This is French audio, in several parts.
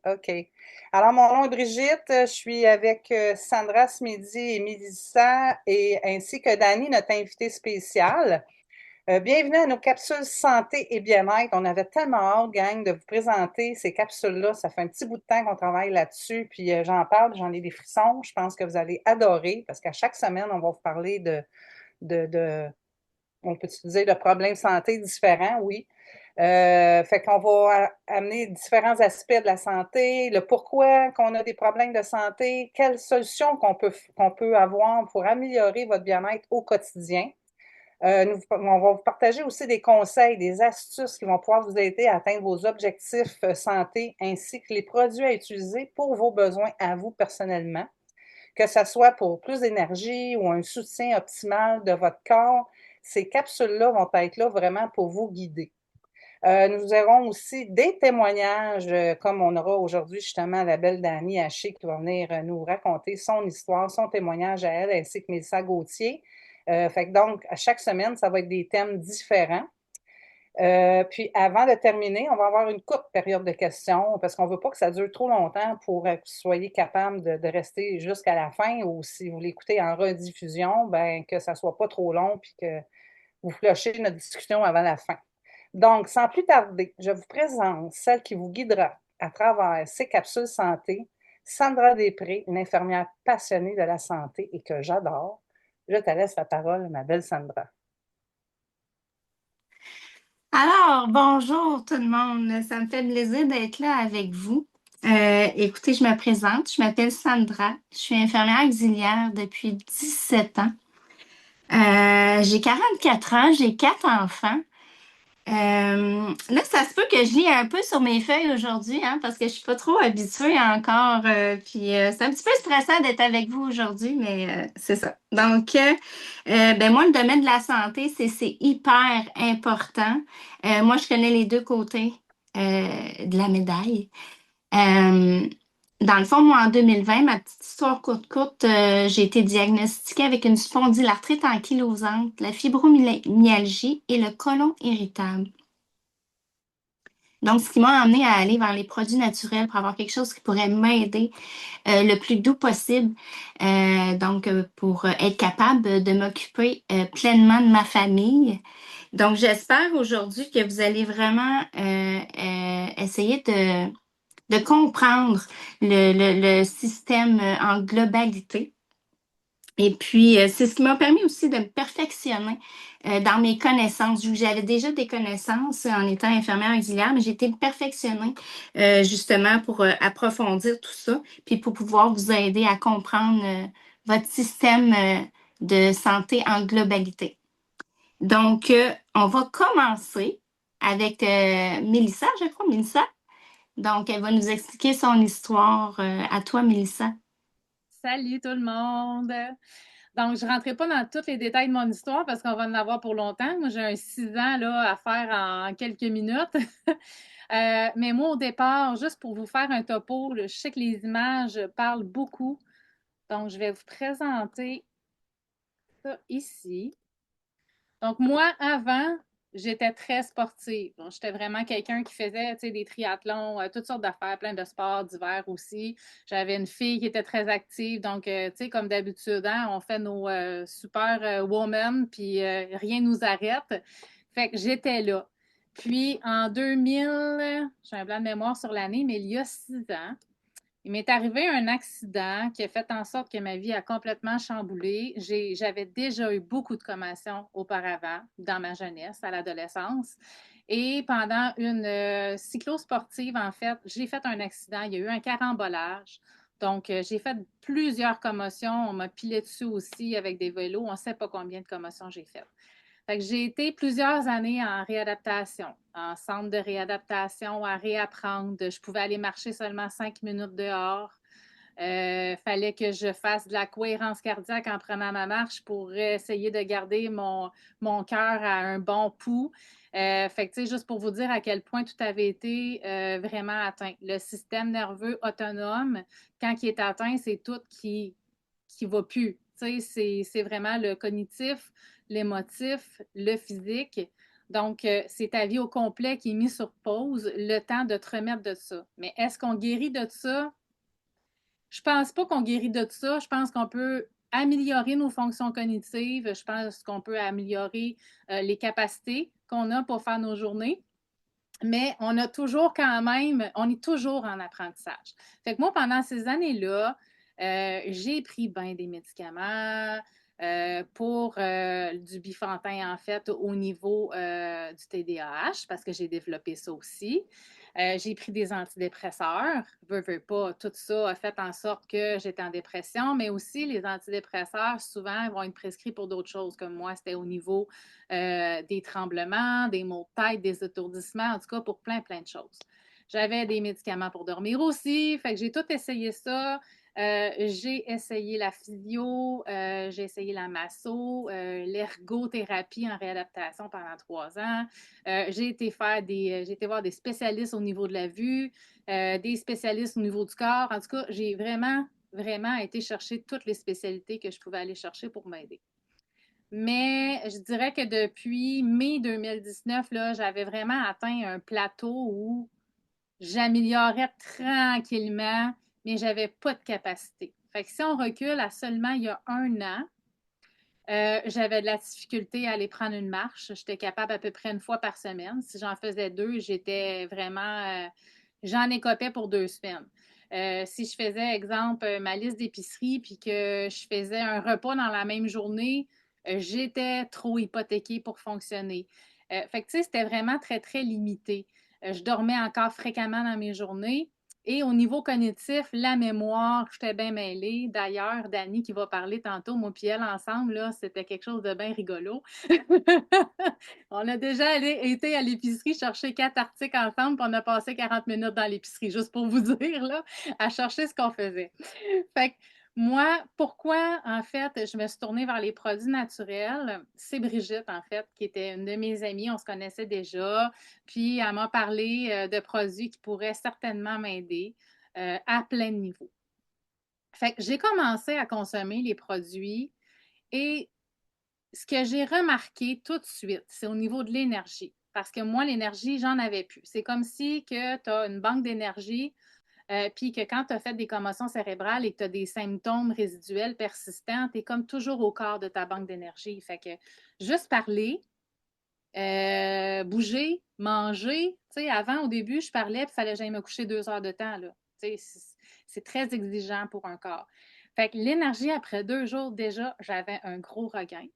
OK. Alors, mon nom est Brigitte. Je suis avec Sandra ce midi et Mélissa, et ainsi que Dani, notre invitée spéciale. Bienvenue à nos capsules santé et bien-être. On avait tellement hâte, gang, de vous présenter ces capsules-là. Ça fait un petit bout de temps qu'on travaille là-dessus, puis j'en parle, j'en ai des frissons. Je pense que vous allez adorer parce qu'à chaque semaine, on va vous parler de on peut utiliser de problèmes santé différents, oui. Fait qu'on va amener différents aspects de la santé, le pourquoi qu'on a des problèmes de santé, quelles solutions qu'on peut avoir pour améliorer votre bien-être au quotidien. On va vous partager aussi des conseils, des astuces qui vont pouvoir vous aider à atteindre vos objectifs santé, ainsi que les produits à utiliser pour vos besoins à vous personnellement, que ce soit pour plus d'énergie ou un soutien optimal de votre corps. Ces capsules-là vont être là vraiment pour vous guider. Nous aurons aussi des témoignages, comme on aura aujourd'hui justement la belle Dani Haché qui va venir nous raconter son histoire, son témoignage à elle, ainsi que Mélissa Gauthier. Fait que donc, à chaque semaine, ça va être des thèmes différents. Puis avant de terminer, on va avoir une courte période de questions parce qu'on ne veut pas que ça dure trop longtemps pour que vous soyez capable de rester jusqu'à la fin, ou si vous l'écoutez en rediffusion, ben, que ça ne soit pas trop long puis que vous flushez notre discussion avant la fin. Donc, sans plus tarder, je vous présente celle qui vous guidera à travers ces capsules santé, Sandra Després, une infirmière passionnée de la santé et que j'adore. Je te laisse la parole, ma belle Sandra. Alors, bonjour tout le monde. Ça me fait plaisir d'être là avec vous. Écoutez, je me présente. Je m'appelle Sandra. Je suis infirmière auxiliaire depuis 17 ans. J'ai 44 ans. J'ai 4 enfants. Là, ça se peut que je lis un peu sur mes feuilles aujourd'hui, hein, parce que je suis pas trop habituée encore. Puis c'est un petit peu stressant d'être avec vous aujourd'hui, mais c'est ça. Donc, ben moi, le domaine de la santé, c'est hyper important. Moi, je connais les deux côtés de la médaille. Euh, Dans le fond, moi, en 2020, ma petite histoire courte, j'ai été diagnostiquée avec une spondylarthrite ankylosante, la fibromyalgie et le côlon irritable. Donc, ce qui m'a amené à aller vers les produits naturels pour avoir quelque chose qui pourrait m'aider le plus doux possible. Pour être capable de m'occuper pleinement de ma famille. Donc, j'espère aujourd'hui que vous allez vraiment essayer de comprendre le système en globalité. Et puis, c'est ce qui m'a permis aussi de me perfectionner dans mes connaissances. Vu que j'avais déjà des connaissances en étant infirmière auxiliaire, mais j'ai été me perfectionner justement pour approfondir tout ça, puis pour pouvoir vous aider à comprendre votre système de santé en globalité. Donc, on va commencer avec Mélissa, je crois, Mélissa. Donc, elle va nous expliquer son histoire. À toi, Mélissa. Salut tout le monde! Donc, je ne rentrerai pas dans tous les détails de mon histoire parce qu'on va en avoir pour longtemps. Moi, j'ai un 6 ans là, à faire en quelques minutes. Mais moi, au départ, juste pour vous faire un topo, je sais que les images parlent beaucoup. Donc, je vais vous présenter ça ici. Donc, moi, avant, j'étais très sportive. Donc, j'étais vraiment quelqu'un qui faisait, des triathlons, toutes sortes d'affaires, plein de sports d'hiver aussi. J'avais une fille qui était très active. Donc, comme d'habitude, hein, on fait nos super women, puis rien ne nous arrête. Fait que j'étais là. Puis, en 2000, j'ai un blanc de mémoire sur l'année, mais il y a 6 ans, il m'est arrivé un accident qui a fait en sorte que ma vie a complètement chamboulé. J'avais déjà eu beaucoup de commotions auparavant, dans ma jeunesse, à l'adolescence. Et pendant une cyclosportive, en fait, j'ai fait un accident. Il y a eu un carambolage. Donc, j'ai fait plusieurs commotions. On m'a pilé dessus aussi avec des vélos. On ne sait pas combien de commotions j'ai faites. Fait que j'ai été plusieurs années en réadaptation, en centre de réadaptation, à réapprendre. Je pouvais aller marcher seulement 5 minutes dehors. Fallait que je fasse de la cohérence cardiaque en prenant ma marche pour essayer de garder mon cœur à un bon pouls. Fait que, tu sais, juste pour vous dire à quel point tout avait été vraiment atteint. Le système nerveux autonome, quand il est atteint, c'est tout qui va plus. Tu sais, c'est vraiment le cognitif, l'émotif, le physique. Donc, c'est ta vie au complet qui est mise sur pause, le temps de te remettre de ça. Mais est-ce qu'on guérit de ça? Je pense pas qu'on guérit de ça. Je pense qu'on peut améliorer nos fonctions cognitives. Je pense qu'on peut améliorer les capacités qu'on a pour faire nos journées. Mais on a toujours quand même, on est toujours en apprentissage. Fait que moi, pendant ces années-là, j'ai pris bien des médicaments pour du bifantin, en fait, au niveau du TDAH, parce que j'ai développé ça aussi. J'ai pris des antidépresseurs. Veux pas, tout ça a fait en sorte que j'étais en dépression, mais aussi les antidépresseurs, souvent, vont être prescrits pour d'autres choses, comme moi, c'était au niveau des tremblements, des maux de tête, des étourdissements, en tout cas pour plein, plein de choses. J'avais des médicaments pour dormir aussi, fait que j'ai tout essayé ça. J'ai essayé la physio, j'ai essayé la masso, l'ergothérapie en réadaptation pendant 3 ans. J'ai été voir des spécialistes au niveau de la vue, des spécialistes au niveau du corps. En tout cas, j'ai vraiment, vraiment été chercher toutes les spécialités que je pouvais aller chercher pour m'aider. Mais je dirais que depuis mai 2019, là, j'avais vraiment atteint un plateau où j'améliorais tranquillement, mais j'avais pas de capacité. Fait que si on recule à seulement il y a 1 an, j'avais de la difficulté à aller prendre une marche. J'étais capable à peu près 1 fois par semaine. Si j'en faisais 2, j'étais vraiment... j'en écopais pour 2 semaines. Si je faisais, exemple, ma liste d'épicerie, puis que je faisais un repas dans la même journée, j'étais trop hypothéquée pour fonctionner. Fait que, tu sais, c'était vraiment très, très limité. Je dormais encore fréquemment dans mes journées. Et au niveau cognitif, la mémoire, j'étais bien mêlée. D'ailleurs, Dani qui va parler tantôt, moi puis elle ensemble, là, c'était quelque chose de bien rigolo. On a déjà été à l'épicerie chercher 4 articles ensemble, puis on a passé 40 minutes dans l'épicerie, juste pour vous dire, là, à chercher ce qu'on faisait. Fait que moi, pourquoi, en fait, je me suis tournée vers les produits naturels? C'est Brigitte, en fait, qui était une de mes amies. On se connaissait déjà. Puis, elle m'a parlé de produits qui pourraient certainement m'aider à plein niveau. Fait que j'ai commencé à consommer les produits et ce que j'ai remarqué tout de suite, c'est au niveau de l'énergie. Parce que moi, l'énergie, j'en avais plus. C'est comme si que tu as une banque d'énergie, puis que quand tu as fait des commotions cérébrales et que tu as des symptômes résiduels persistants, tu es comme toujours au quart de ta banque d'énergie. Fait que juste parler, bouger, manger. Tu sais, avant, au début, je parlais, puis il fallait que j'aille me coucher 2 heures de temps, là. Tu sais, c'est très exigeant pour un corps. Fait que l'énergie, après 2 jours, déjà, j'avais un gros regain.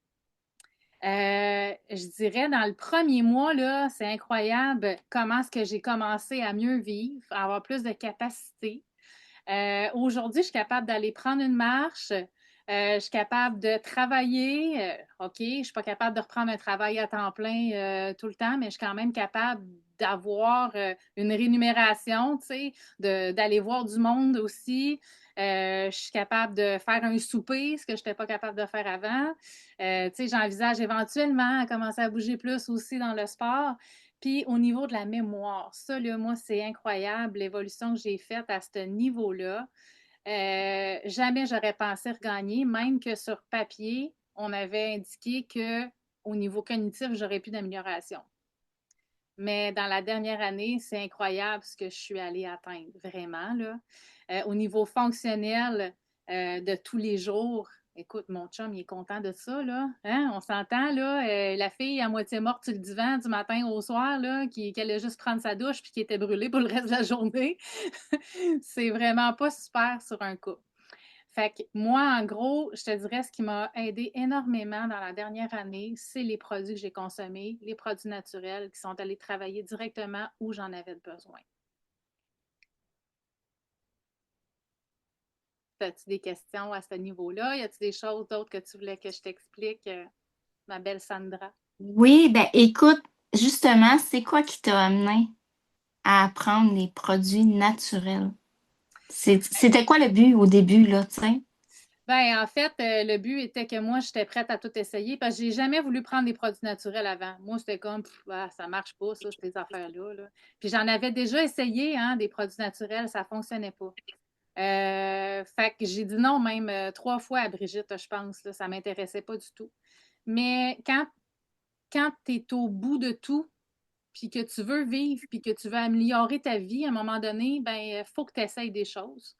Je dirais, dans le premier mois, là, c'est incroyable comment est-ce que j'ai commencé à mieux vivre, à avoir plus de capacité. Aujourd'hui, je suis capable d'aller prendre une marche. Je suis capable de travailler. OK, je ne suis pas capable de reprendre un travail à temps plein tout le temps, mais je suis quand même capable d'avoir une rémunération, tu sais, d'aller voir du monde aussi. Je suis capable de faire un souper, ce que je n'étais pas capable de faire avant. Tu sais, j'envisage éventuellement à commencer à bouger plus aussi dans le sport. Puis au niveau de la mémoire, ça, là, moi, c'est incroyable, l'évolution que j'ai faite à ce niveau-là. Jamais j'aurais pensé regagner, même que sur papier, on avait indiqué que au niveau cognitif, j'aurais plus d'amélioration. Mais dans la dernière année, c'est incroyable ce que je suis allée atteindre, vraiment, là. Au niveau fonctionnel de tous les jours, écoute, mon chum, il est content de ça, là. Hein? On s'entend, là, la fille à moitié morte sur le divan du matin au soir, là, qui allait juste prendre sa douche puis qui était brûlée pour le reste de la journée. C'est vraiment pas super sur un coup. Fait que moi, en gros, je te dirais ce qui m'a aidé énormément dans la dernière année, c'est les produits que j'ai consommés, les produits naturels qui sont allés travailler directement où j'en avais besoin. As-tu des questions à ce niveau-là? Y a-t-il des choses d'autres que tu voulais que je t'explique, ma belle Sandra? Oui, ben écoute, justement, c'est quoi qui t'a amené à apprendre les produits naturels? C'était quoi le but au début, là, tu sais? Ben, en fait, le but était que moi, j'étais prête à tout essayer parce que j'ai jamais voulu prendre des produits naturels avant. Moi, c'était comme, ça marche pas, ça, ces affaires-là, là. Puis j'en avais déjà essayé, hein, des produits naturels, ça fonctionnait pas. Fait que j'ai dit non même 3 fois à Brigitte, je pense, là, ça m'intéressait pas du tout. Mais quand quand tu es au bout de tout, puis que tu veux vivre, puis que tu veux améliorer ta vie, à un moment donné, ben, il faut que tu essayes des choses.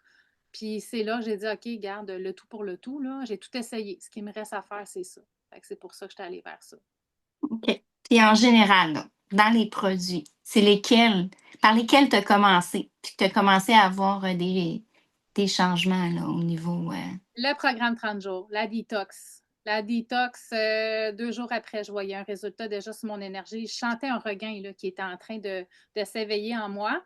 Puis c'est là que j'ai dit, OK, garde le tout pour le tout, là. J'ai tout essayé. Ce qui me reste à faire, c'est ça. Fait que c'est pour ça que je suis allée vers ça. OK. Puis en général, là, dans les produits, c'est lesquels, par lesquels tu as commencé, puis tu as commencé à avoir des changements là, au niveau. Le programme 30 jours, la détox. La détox, 2 jours après, je voyais un résultat déjà sur mon énergie. Je sentais un regain là, qui était en train de s'éveiller en moi.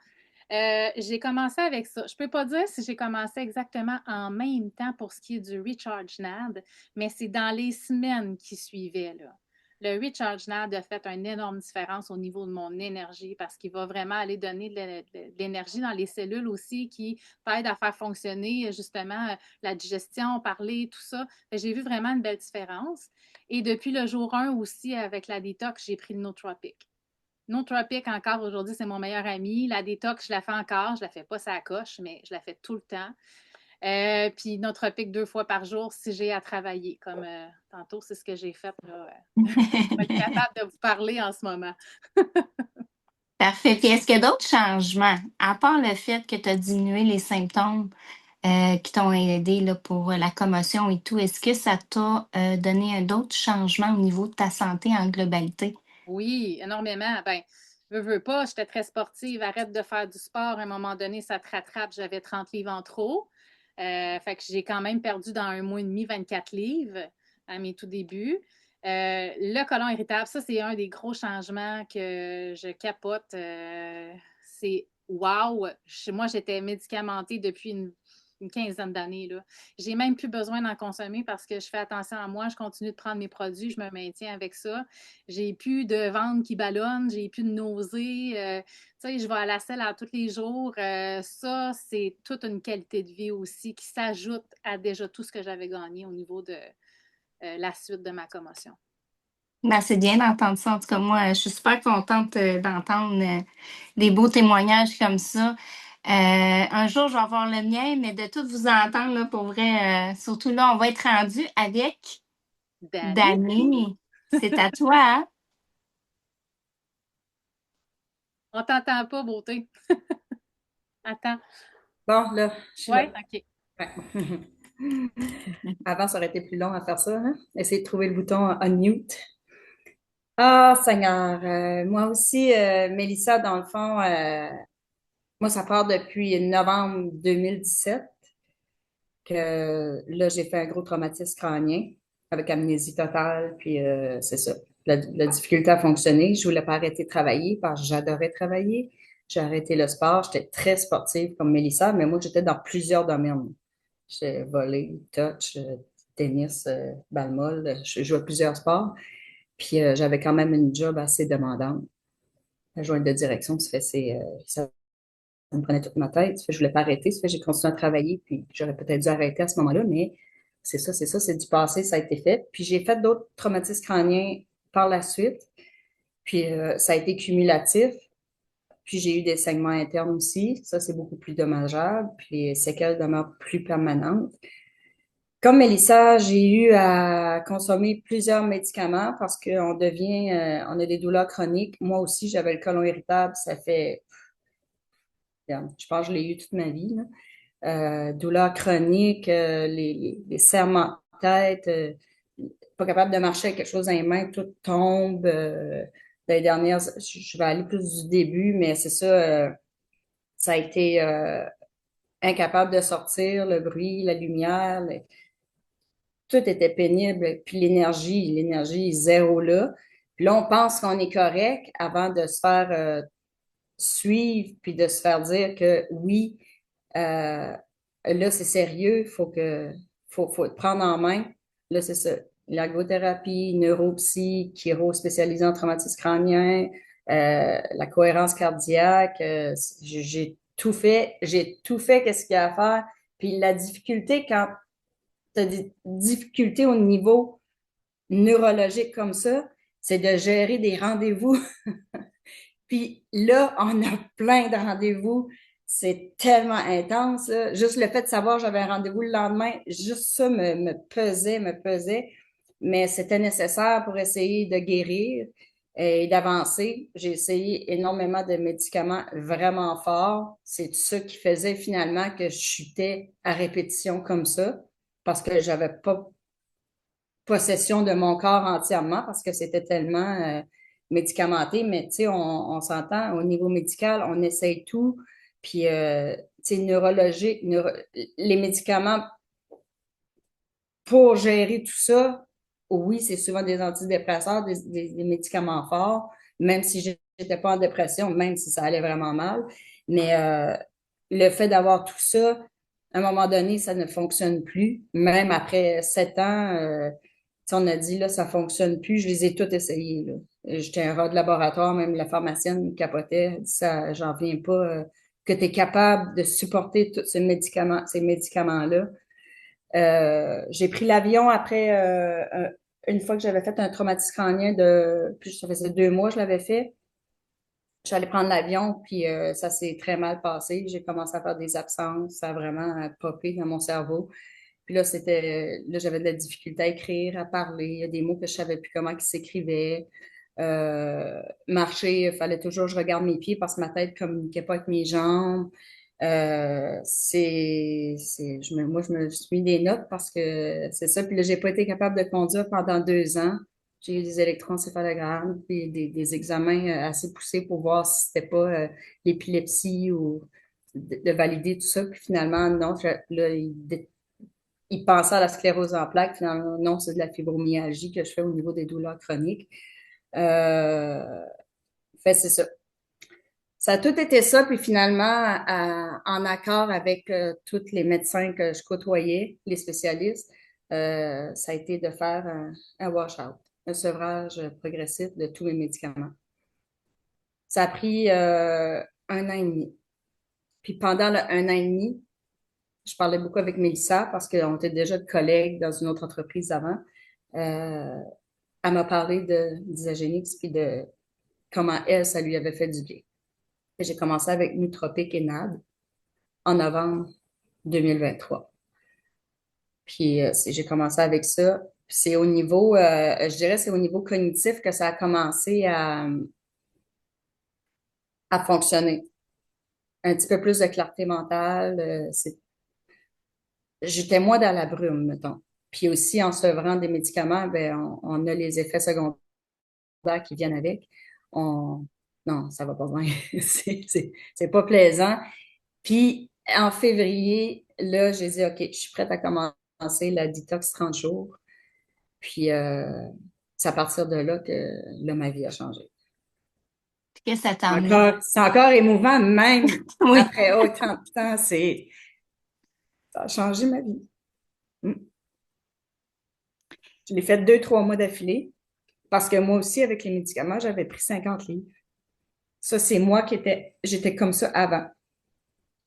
J'ai commencé avec ça. Je ne peux pas dire si j'ai commencé exactement en même temps pour ce qui est du Recharge NAD, mais c'est dans les semaines qui suivaient, là. Le Recharge NAD a fait une énorme différence au niveau de mon énergie parce qu'il va vraiment aller donner de l'énergie dans les cellules aussi qui t'aide à faire fonctionner justement la digestion, parler, tout ça. J'ai vu vraiment une belle différence. Et depuis le jour 1 aussi, avec la détox, j'ai pris le nootropic. Nootropic, encore aujourd'hui, c'est mon meilleur ami. La détox, je la fais encore. Je la fais pas ça coche, mais je la fais tout le temps. Puis Nootropic 2 fois par jour si j'ai à travailler. Comme tantôt, c'est ce que j'ai fait là, pour être capable de vous parler en ce moment. Parfait. Puis est-ce qu'il y a d'autres changements, à part le fait que tu as diminué les symptômes qui t'ont aidé là, pour la commotion et tout, est-ce que ça t'a donné d'autres changements au niveau de ta santé en globalité? Oui, énormément. Ben, veux pas, j'étais très sportive. Arrête de faire du sport. À un moment donné, ça te rattrape. J'avais 30 livres en trop. Fait que j'ai quand même perdu dans 1 mois et demi 24 livres à mes tout débuts. Le côlon irritable, ça, c'est un des gros changements que je capote. C'est wow! Moi, j'étais médicamentée depuis une quinzaine d'années, là. J'ai même plus besoin d'en consommer parce que je fais attention à moi, je continue de prendre mes produits, je me maintiens avec ça. J'ai plus de ventre qui ballonne, j'ai plus de nausées. Tu sais, je vais à la selle à tous les jours. Ça, c'est toute une qualité de vie aussi qui s'ajoute à déjà tout ce que j'avais gagné au niveau de la suite de ma commotion. Ben, c'est bien d'entendre ça. En tout cas, moi, je suis super contente d'entendre des beaux témoignages comme ça. Un jour, je vais avoir le mien, mais de tout vous entendre, là, pour vrai, surtout là, on va être rendu avec Dani? Dani. C'est à toi, hein? On t'entend pas, beauté. Attends. Bon, là, je suis là. Ouais, OK. Ouais. Avant, ça aurait été plus long à faire ça, hein? Essayer de trouver le bouton unmute. Ah, Seigneur, moi aussi, Mélissa, dans le fond, moi, ça part depuis novembre 2017 que là, j'ai fait un gros traumatisme crânien avec amnésie totale, puis c'est ça. La difficulté à fonctionner. Je voulais pas arrêter de travailler parce que j'adorais travailler. J'ai arrêté le sport. J'étais très sportive comme Mélissa, mais moi, j'étais dans plusieurs domaines. J'ai volé, touch, tennis, balle molle. Je jouais à plusieurs sports. Puis j'avais quand même une job assez demandante. Adjointe de direction, ça fait ça me prenait toute ma tête. Ça fait je voulais pas arrêter. Ça fait j'ai continué à travailler. Puis j'aurais peut-être dû arrêter à ce moment-là, mais c'est ça, c'est du passé, ça a été fait. Puis j'ai fait d'autres traumatismes crâniens par la suite. Puis ça a été cumulatif. Puis j'ai eu des saignements internes aussi. Ça, c'est beaucoup plus dommageable. Puis les séquelles demeurent plus permanentes. Comme Mélissa, j'ai eu à consommer plusieurs médicaments parce qu'on devient, on a des douleurs chroniques. Moi aussi, j'avais le côlon irritable. Ça fait, je pense que je l'ai eu toute ma vie, là. Douleurs chroniques, les serrements de tête, pas capable de marcher avec quelque chose dans les mains, tout tombe. Dans les dernières, je vais aller plus du début, mais c'est ça, ça a été incapable de sortir, le bruit, la lumière, tout était pénible. Puis l'énergie est zéro là. Puis là, on pense qu'on est correct avant de se faire suivre, puis de se faire dire que oui, là, c'est sérieux, faut te prendre en main. Là, c'est ça. L'ergothérapie, neuropsy, chiro spécialisé en traumatisme crânien, la cohérence cardiaque, j'ai tout fait qu'est-ce qu'il y a à faire. Puis la difficulté quand tu as des difficultés au niveau neurologique comme ça, c'est de gérer des rendez-vous. Puis là, on a plein de rendez-vous. C'est tellement intense, là. Juste le fait de savoir que j'avais un rendez-vous le lendemain, juste ça me pesait. mais c'était nécessaire pour essayer de guérir et d'avancer. J'ai essayé énormément de médicaments vraiment forts. C'est ça qui faisait finalement que je chutais à répétition comme ça, parce que j'avais pas possession de mon corps entièrement, parce que c'était tellement médicamenté. Mais tu sais, on s'entend, au niveau médical, on essaye tout. Puis, tu sais, neurologique, les médicaments pour gérer tout ça, oui, c'est souvent des antidépresseurs, des médicaments forts, même si j'étais pas en dépression, même si ça allait vraiment mal. Mais le fait d'avoir tout ça, à un moment donné, ça ne fonctionne plus. Même après 7 ans, si on a dit, là, ça fonctionne plus, je les ai toutes essayées, là. J'étais un rat de laboratoire, même la pharmacienne capotait, elle dit, ça, j'en viens pas, que tu es capable de supporter tous ces médicaments-là. J'ai pris l'avion après, une fois que j'avais fait un traumatisme crânien puis ça faisait 2 mois que je l'avais fait. J'allais prendre l'avion, puis ça s'est très mal passé. J'ai commencé à faire des absences, ça a vraiment popé dans mon cerveau. Puis là, j'avais de la difficulté à écrire, à parler. Il y a des mots que je savais plus comment ils s'écrivaient. Marcher, il fallait toujours que je regarde mes pieds parce que ma tête communiquait pas avec mes jambes. Moi, je me suis mis des notes parce que c'est ça. Puis là, j'ai pas été capable de conduire pendant 2 ans. J'ai eu des électroencéphalogrammes, puis des examens assez poussés pour voir si c'était pas l'épilepsie ou de valider tout ça. Puis finalement, non, là, il pensait à la sclérose en plaques. Finalement, non, c'est de la fibromyalgie que je fais au niveau des douleurs chroniques. C'est ça. Ça a tout été ça, puis finalement, en accord avec tous les médecins que je côtoyais, les spécialistes, ça a été de faire un wash-out, un sevrage progressif de tous mes médicaments. Ça a pris 1 an et demi. Puis pendant le 1 an et demi, je parlais beaucoup avec Mélissa parce qu'on était déjà collègues dans une autre entreprise avant. Elle m'a parlé d'Isagénix puis de comment elle, ça lui avait fait du bien. J'ai commencé avec Nootropic et NAD en novembre 2023. Puis j'ai commencé avec ça. C'est au niveau, je dirais, c'est au niveau cognitif que ça a commencé à fonctionner. Un petit peu plus de clarté mentale. J'étais moins dans la brume, mettons. Puis aussi, en sevrant des médicaments, ben, on a les effets secondaires qui viennent avec. Non, ça va pas bien. C'est pas plaisant. Puis, en février, là, j'ai dit, OK, je suis prête à commencer la détox 30 jours. Puis, c'est à partir de là que là, ma vie a changé. Que ça t'a amené. C'est encore émouvant, même Oui. après autant de temps, ça a changé ma vie. Je l'ai fait 2, 3 mois d'affilée parce que moi aussi, avec les médicaments, j'avais pris 50 livres. Ça, c'est moi j'étais comme ça avant.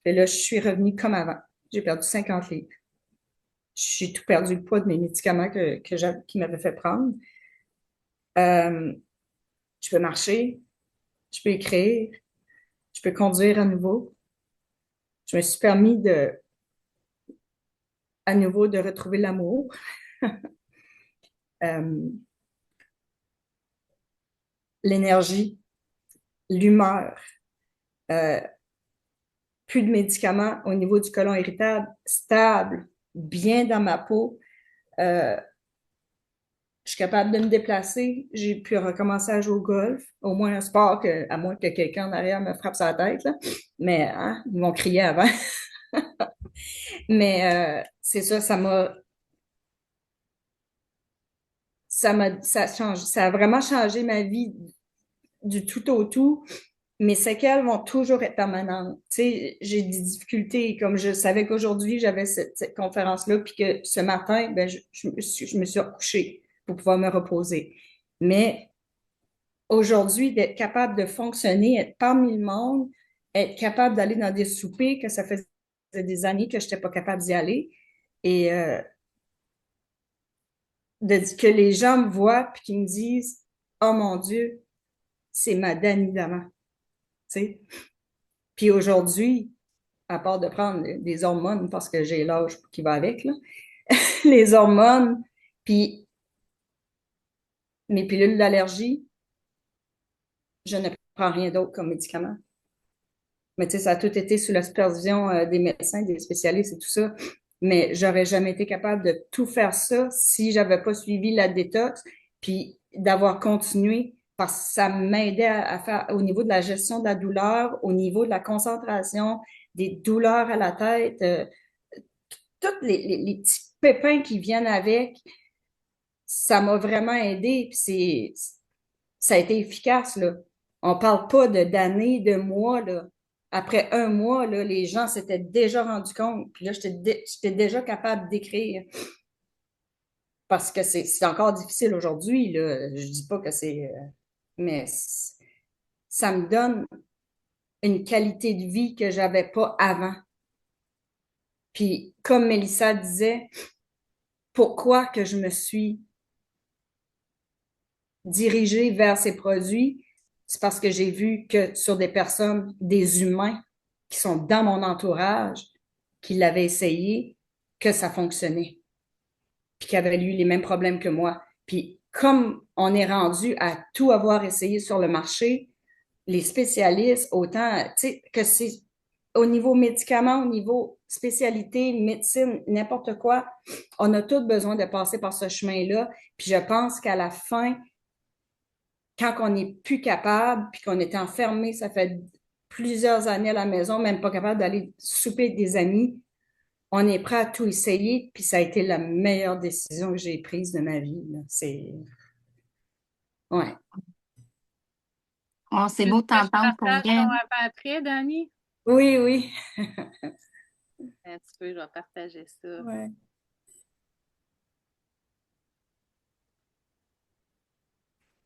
Et là, je suis revenue comme avant. J'ai perdu 50 livres. J'ai tout perdu le poids de mes médicaments qui m'avaient fait prendre. Je peux marcher, je peux écrire, je peux conduire à nouveau. Je me suis permis à nouveau de retrouver l'amour. L'énergie, l'humeur, plus de médicaments au niveau du côlon irritable, stable, bien dans ma peau. Je suis capable de me déplacer. J'ai pu recommencer à jouer au golf. Au moins un sport à moins que quelqu'un en arrière me frappe sa tête, là. Mais hein, ils m'ont crié avant. Mais c'est ça, ça a vraiment changé ma vie du tout au tout. Mes séquelles vont toujours être permanentes. Tu sais, j'ai des difficultés, comme je savais qu'aujourd'hui, j'avais cette conférence-là, puis que ce matin, ben, je me suis recouchée pour pouvoir me reposer. Mais aujourd'hui, d'être capable de fonctionner, être parmi le monde, être capable d'aller dans des soupers, que ça faisait des années que je n'étais pas capable d'y aller, et que les gens me voient puis qu'ils me disent « Oh mon Dieu, c'est ma Dani d'avant. » Tu sais? Puis aujourd'hui, à part de prendre des hormones parce que j'ai l'âge qui va avec, là, les hormones, puis mes pilules d'allergie, je ne prends rien d'autre comme médicament. Mais tu sais, ça a tout été sous la supervision des médecins, des spécialistes et tout ça. Mais j'aurais jamais été capable de tout faire ça si j'avais pas suivi la détox, puis d'avoir continué, parce que ça m'aidait à faire au niveau de la gestion de la douleur, au niveau de la concentration, des douleurs à la tête, tous les petits pépins qui viennent avec, ça m'a vraiment aidé, puis ça a été efficace, là. On parle pas d'années, de mois, là. Après un mois, là, les gens s'étaient déjà rendus compte. Puis là, j'étais déjà capable d'écrire. Parce que c'est encore difficile aujourd'hui, là. Je dis pas que c'est... mais ça me donne une qualité de vie que j'avais pas avant. Puis, comme Mélissa disait, pourquoi que je me suis dirigée vers ces produits? C'est parce que j'ai vu que sur des personnes, des humains qui sont dans mon entourage, qui l'avaient essayé, que ça fonctionnait, puis qui avaient eu les mêmes problèmes que moi. Puis comme on est rendu à tout avoir essayé sur le marché, les spécialistes, autant, tu sais, que c'est au niveau médicaments, au niveau spécialité, médecine, n'importe quoi, on a tous besoin de passer par ce chemin-là. Puis je pense qu'à la fin, quand on n'est plus capable, puis qu'on est enfermé, ça fait plusieurs années à la maison, même pas capable d'aller souper avec des amis, on est prêt à tout essayer, puis ça a été la meilleure décision que j'ai prise de ma vie, là. C'est... Ouais. Oh, c'est Tu beau de veux que je t'entendre pour partage ton vrai. après, Dani? Oui, oui. Un petit peu, je vais partager ça. Ouais.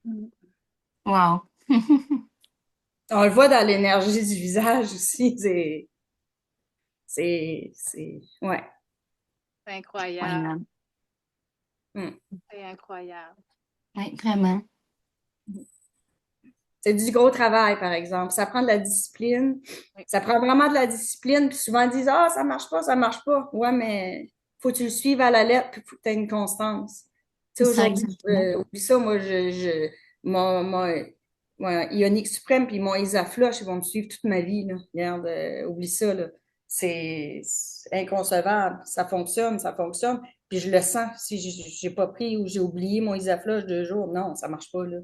Mm. Wow. On le voit dans l'énergie du visage aussi, ouais. C'est incroyable. Vraiment. Mm. C'est incroyable. Oui, vraiment. C'est du gros travail, par exemple. Ça prend de la discipline. Oui. Ça prend vraiment de la discipline. Puis souvent, ils disent, ah, ça marche pas, ça marche pas. Ouais, mais faut que tu le suives à la lettre, puis faut que tu aies une constance. Tu sais, C'est ça, aujourd'hui, exactement. oublie ça, moi, mon Ionique Suprême puis mon Isafloch, ils vont me suivre toute ma vie, là. Regarde, oublie ça, là. C'est inconcevable. Ça fonctionne, ça fonctionne. Puis je le sens. Si j'ai pas pris ou j'ai oublié mon Isafloch 2 jours, non, ça marche pas, là.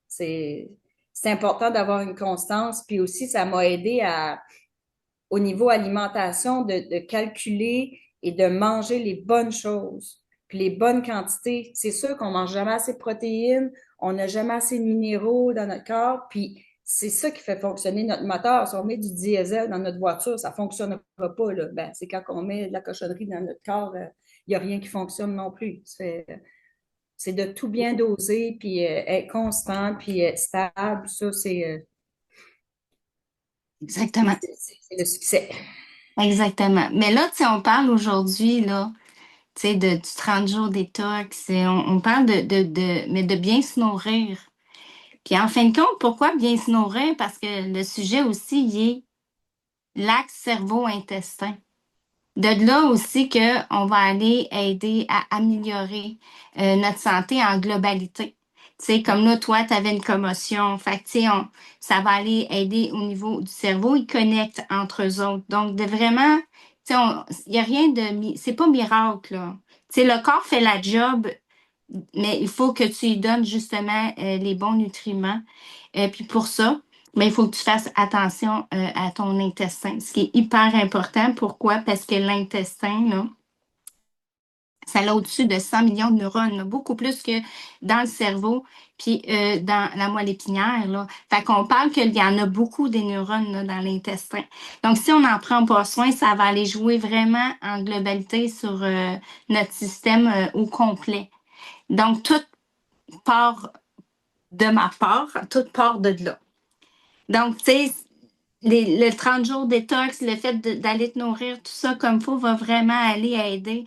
C'est, c'est important d'avoir une constance. Puis aussi, ça m'a aidé au niveau alimentation, de calculer et de manger les bonnes choses, puis les bonnes quantités. C'est sûr qu'on mange jamais assez de protéines, on n'a jamais assez de minéraux dans notre corps, puis c'est ça qui fait fonctionner notre moteur. Si on met du diesel dans notre voiture, ça ne fonctionnera pas, là. Ben, c'est quand on met de la cochonnerie dans notre corps, il n'y a rien qui fonctionne non plus. C'est de tout bien doser, puis être constant, puis être stable. Ça, Exactement. c'est le succès. Exactement. Mais là, tu sais, on parle aujourd'hui, là, tu sais, du 30 jours détox. Et on parle mais de bien se nourrir. Puis en fin de compte, pourquoi bien se nourrir? Parce que le sujet aussi, il est l'axe cerveau-intestin. De là aussi qu'on va aller aider à améliorer notre santé en globalité. Tu sais, comme là, toi, tu avais une commotion. Fait que, tu sais, ça va aller aider au niveau du cerveau. Ils connectent entre eux autres. Donc, de vraiment, tu sais, il n'y a rien c'est pas miracle, là. Tu sais, le corps fait la job, mais il faut que tu lui donnes justement les bons nutriments. Puis pour ça, ben, il faut que tu fasses attention à ton intestin, ce qui est hyper important. Pourquoi? Parce que l'intestin, là, ça a au-dessus de 100 millions de neurones, là, beaucoup plus que dans le cerveau, puis dans la moelle épinière, là. Fait qu'on parle qu'il y en a beaucoup des neurones là, dans l'intestin. Donc, si on n'en prend pas soin, ça va aller jouer vraiment en globalité sur notre système au complet. Donc, tout part de ma part, tout part de là. Donc, tu sais, le 30 jours détox, le fait d'aller te nourrir, tout ça comme il faut, va vraiment aller aider,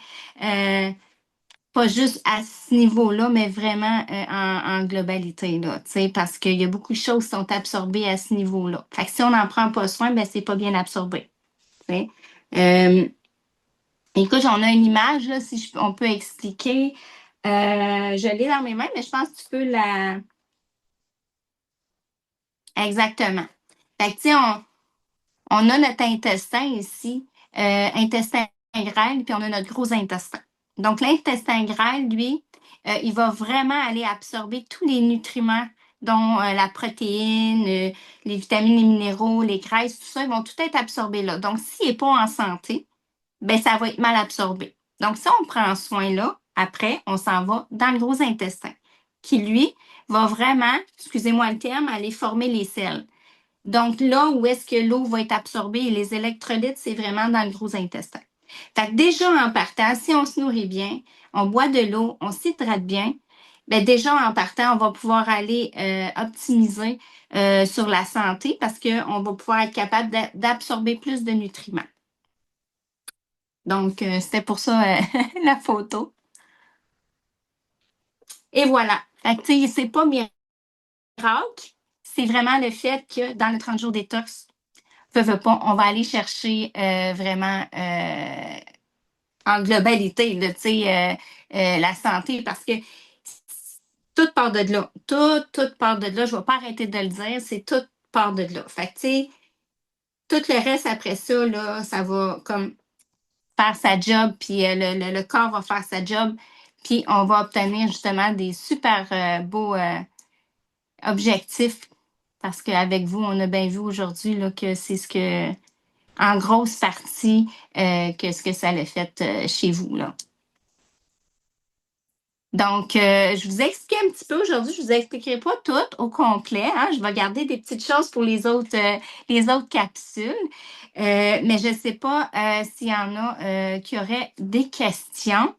pas juste à ce niveau-là, mais vraiment en globalité, là, tu sais, parce qu'il y a beaucoup de choses qui sont absorbées à ce niveau-là. Fait que si on n'en prend pas soin, ben c'est pas bien absorbé. Tu sais. Écoute, on a une image, là, si on peut expliquer. Je l'ai dans mes mains, mais je pense que tu peux la... Exactement. Fait que, tu sais, on a notre intestin ici, intestin grêle, puis on a notre gros intestin. Donc, l'intestin grêle, lui, il va vraiment aller absorber tous les nutriments, dont la protéine, les vitamines, les minéraux, les graisses, tout ça, ils vont tout être absorbés là. Donc, s'il n'est pas en santé, ben ça va être mal absorbé. Donc, si on prend soin là, après, on s'en va dans le gros intestin, qui, lui, va vraiment, excusez-moi le terme, aller former les selles. Donc, là où est-ce que l'eau va être absorbée et les électrolytes, c'est vraiment dans le gros intestin. Fait que déjà en partant, si on se nourrit bien, on boit de l'eau, on s'hydrate bien, ben déjà en partant, on va pouvoir aller optimiser sur la santé parce qu'on va pouvoir être capable d'absorber plus de nutriments. Donc, c'était pour ça la photo. Et voilà. Fait que, tu sais, c'est pas miracle, c'est vraiment le fait que dans le 30 jours détox, veut pas, on va aller chercher vraiment en globalité, là, tu sais, la santé, parce que tout part de là. Tout part de là. Je ne vais pas arrêter de le dire, c'est tout part de là. Fait que, tu sais, tout le reste après ça, là, ça va comme faire sa job, puis le corps va faire sa job, puis on va obtenir justement des super beaux objectifs. Parce qu'avec vous, on a bien vu aujourd'hui là, que c'est ce que en grosse partie que ce que ça l'a fait chez vous, là. Donc, je vous ai expliqué un petit peu aujourd'hui. Je ne vous expliquerai pas tout au complet, hein. Je vais garder des petites choses pour les autres capsules. Mais je ne sais pas s'il y en a qui auraient des questions.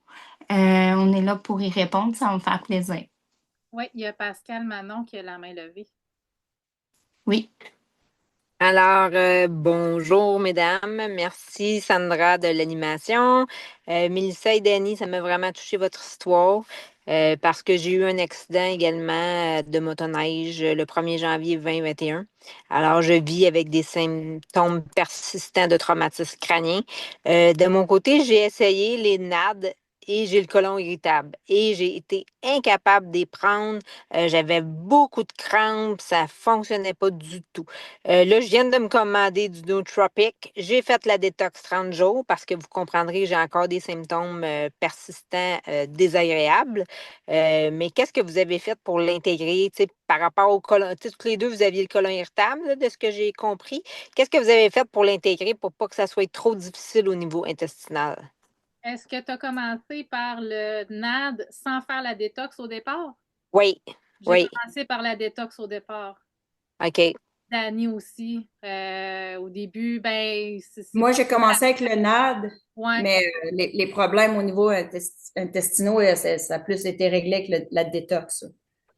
On est là pour y répondre. Ça va me faire plaisir. Oui, il y a Pascal Manon qui a la main levée. Oui. Alors, bonjour mesdames. Merci Sandra de l'animation. Mélissa et Dani, ça m'a vraiment touché votre histoire parce que j'ai eu un accident également de motoneige le 1er janvier 2021. Alors, je vis avec des symptômes persistants de traumatisme crânien. De mon côté, j'ai essayé les NAD et j'ai le côlon irritable et j'ai été incapable d'y prendre. J'avais beaucoup de crampes, ça fonctionnait pas du tout. Là, je viens de me commander du nootropic. J'ai fait la détox 30 jours parce que vous comprendrez, j'ai encore des symptômes persistants désagréables. Mais qu'est-ce que vous avez fait pour l'intégrer, tu sais, par rapport au côlon? Tu sais, toutes les deux, vous aviez le côlon irritable, là, de ce que j'ai compris. Qu'est-ce que vous avez fait pour l'intégrer pour pas que ça soit trop difficile au niveau intestinal? Est-ce que tu as commencé par le NAD sans faire la détox au départ? Oui, J'ai oui. commencé par la détox au départ. OK. Dani aussi. Au début, ben, c'est Moi, pas j'ai commencé avec le NAD, ouais. mais les problèmes au niveau intestinaux, ça a plus été réglé avec la détox.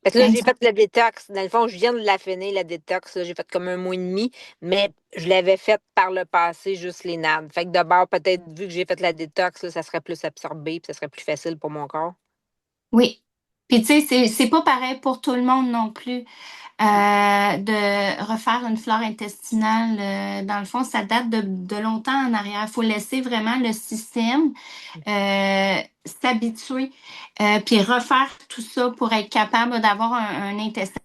Fait que là, j'ai fait la détox. Dans le fond, je viens de la finir, la détox. Là. J'ai fait comme 1 mois et demi, mais je l'avais faite par le passé, juste les nades. Fait que d'abord, peut-être, vu que j'ai fait la détox, là, ça serait plus absorbé, puis ça serait plus facile pour mon corps. Oui. Puis, tu sais, c'est pas pareil pour tout le monde non plus. De refaire une flore intestinale, dans le fond, ça date de longtemps en arrière. Il faut laisser vraiment le système s'habituer, puis refaire tout ça pour être capable d'avoir un intestin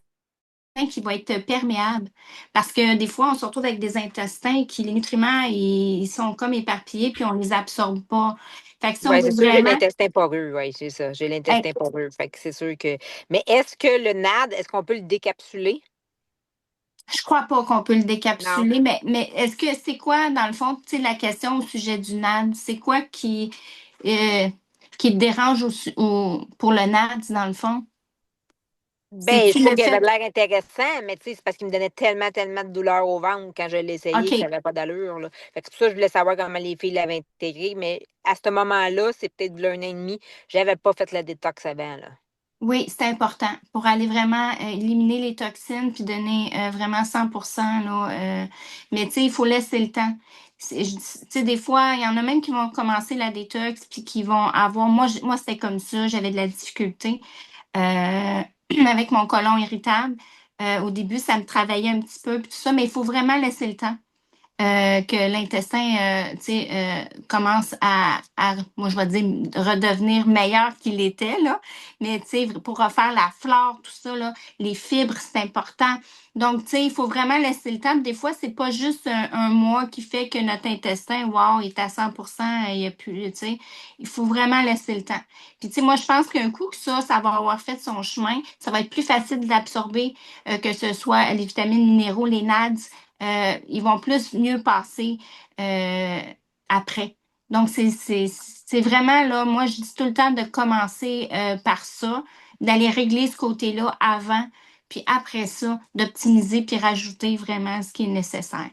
qui va être perméable. Parce que des fois, on se retrouve avec des intestins qui, les nutriments, ils sont comme éparpillés, puis on les absorbe pas. Fait que si on Oui, veut c'est sûr, j'ai vraiment... l'intestin poreux. Oui, c'est ça. J'ai l'intestin poreux. Fait que c'est sûr que. Mais est-ce que le NAD, est-ce qu'on peut le décapsuler? Je crois pas qu'on peut le Non. décapsuler, mais est-ce que c'est quoi, dans le fond, tu sais, la question au sujet du NAD, c'est quoi euh, qui te dérange pour le NAD, dans le fond? Ben, je C'est-tu trouve le qu'il avait fait... l'air intéressant, mais tu sais, c'est parce qu'il me donnait tellement, tellement de douleur au ventre quand je l'ai essayé que ça OK, n'avait pas d'allure, là. Fait que c'est pour ça que je voulais savoir comment les filles l'avaient intégré, mais à ce moment-là, c'est peut-être v'là 1 an et demi, j'avais pas fait la détox avant, là. oui, c'est important pour aller vraiment éliminer les toxines puis donner vraiment 100% là. Mais tu sais, il faut laisser le temps. Tu sais, des fois, il y en a même qui vont commencer la détox puis qui vont avoir... Moi c'était comme ça, j'avais de la difficulté. Avec mon côlon irritable. Au début, ça me travaillait un petit peu, puis tout ça, mais il faut vraiment laisser le temps. que l'intestin commence moi je vais dire, redevenir meilleur qu'il était, là. Mais pour refaire la flore, tout ça, là, les fibres, c'est important. Donc, il faut vraiment laisser le temps. Des fois, c'est pas juste un mois qui fait que notre intestin, wow, il est à 100%, il y a plus, il faut vraiment laisser le temps. Puis, moi, je pense qu'un coup que ça va avoir fait son chemin, ça va être plus facile d'absorber que ce soit les vitamines minéraux, les NADS, ils vont mieux passer après. Donc, c'est vraiment là, moi, je dis tout le temps de commencer par ça, d'aller régler ce côté-là avant, puis après ça, d'optimiser puis rajouter vraiment ce qui est nécessaire.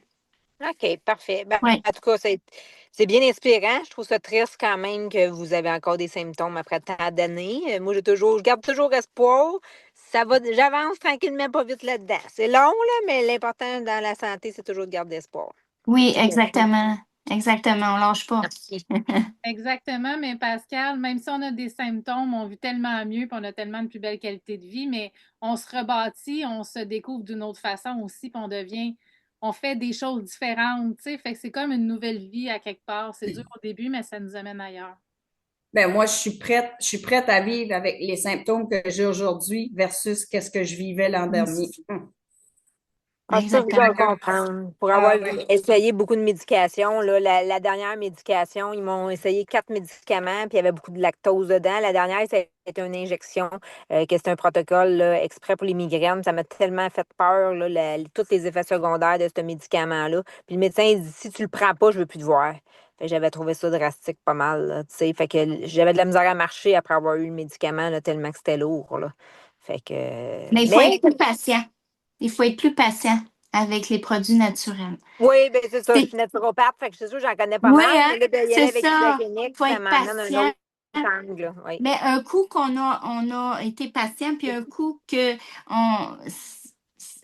OK, parfait. Ben, Oui. en tout cas, c'est bien inspirant. Je trouve ça triste quand même que vous avez encore des symptômes après tant d'années. Moi, je garde toujours espoir. J'avance tranquillement, pas vite là-dedans. C'est long, là, mais l'important dans la santé, c'est toujours de garder espoir. Oui, exactement. Exactement, on lâche pas. Merci. Exactement, mais Pascal, même si on a des symptômes, on vit tellement mieux, puis on a tellement de plus belle qualité de vie, mais on se rebâtit, on se découvre d'une autre façon aussi, puis on fait des choses différentes, tu sais, fait que c'est comme une nouvelle vie à quelque part. C'est dur au début, mais ça nous amène ailleurs. Ben moi, je suis prête à vivre avec les symptômes que j'ai aujourd'hui versus qu'est-ce que je vivais l'an dernier. Ah, ça, je dois le Exactement. comprendre. Pour avoir Ah oui. essayé beaucoup de médications, là, la dernière médication, ils m'ont essayé 4 médicaments, puis il y avait beaucoup de lactose dedans. La dernière, c'était une injection, que c'était un protocole là, exprès pour les migraines. Ça m'a tellement fait peur, là, tous les effets secondaires de ce médicament-là. Puis le médecin, il dit, si tu le prends pas, je veux plus te voir. Fait que j'avais trouvé ça drastique pas mal, là, tu sais. Fait que j'avais de la misère à marcher après avoir eu le médicament, là, tellement que c'était lourd, là. Fait que... Mais il faut Mais être plus patient. Il faut être plus patient avec les produits naturels. oui, ben c'est ça, je C'est- suis naturopathe, fait que c'est sûr, j'en connais pas Oui, mal, hein? mais là, d'y aller C'est avec la ça. clinique, Il faut ça être m'amène un patient. autre angle, là, oui. Mais un coup on a été patient, puis un coup que on,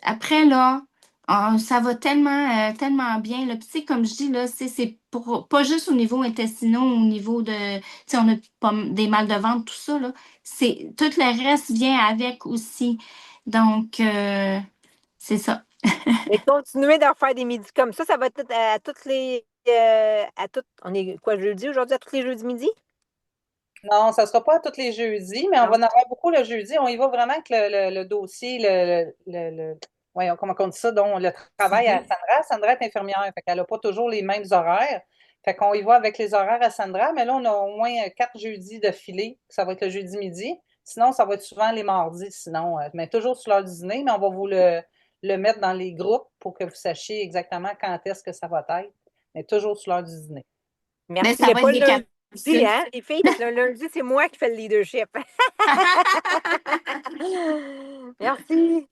après là, ça va tellement bien. Là. Puis, comme je dis, là, c'est pas juste au niveau intestinal, au niveau de, on a pas, des mal de ventre, tout ça, là. Tout le reste vient avec aussi. Donc, c'est ça. Et continuer d'en faire des midis comme ça va être à toutes les, on est quoi, jeudi aujourd'hui, à tous les jeudis midi? Non, ça ne sera pas tous les jeudis, mais on Non? va en avoir beaucoup le jeudi. On y va vraiment avec le dossier, voyons, comment on dit ça, dont le travail à Sandra. Sandra est infirmière, fait qu'elle n'a pas toujours les mêmes horaires. Fait qu'on y va avec les horaires à Sandra, mais là, on a au moins 4 jeudis de filet. Ça va être le jeudi midi. Sinon, ça va être souvent les mardis, sinon. Mais toujours sur l'heure du dîner, mais on va vous le mettre dans les groupes pour que vous sachiez exactement quand est-ce que ça va être. Mais toujours sur l'heure du dîner. Mais Merci, ça mais va être pas des le lundi, capsules. hein, les filles, parce que le lundi, c'est moi qui fais le leadership. Merci.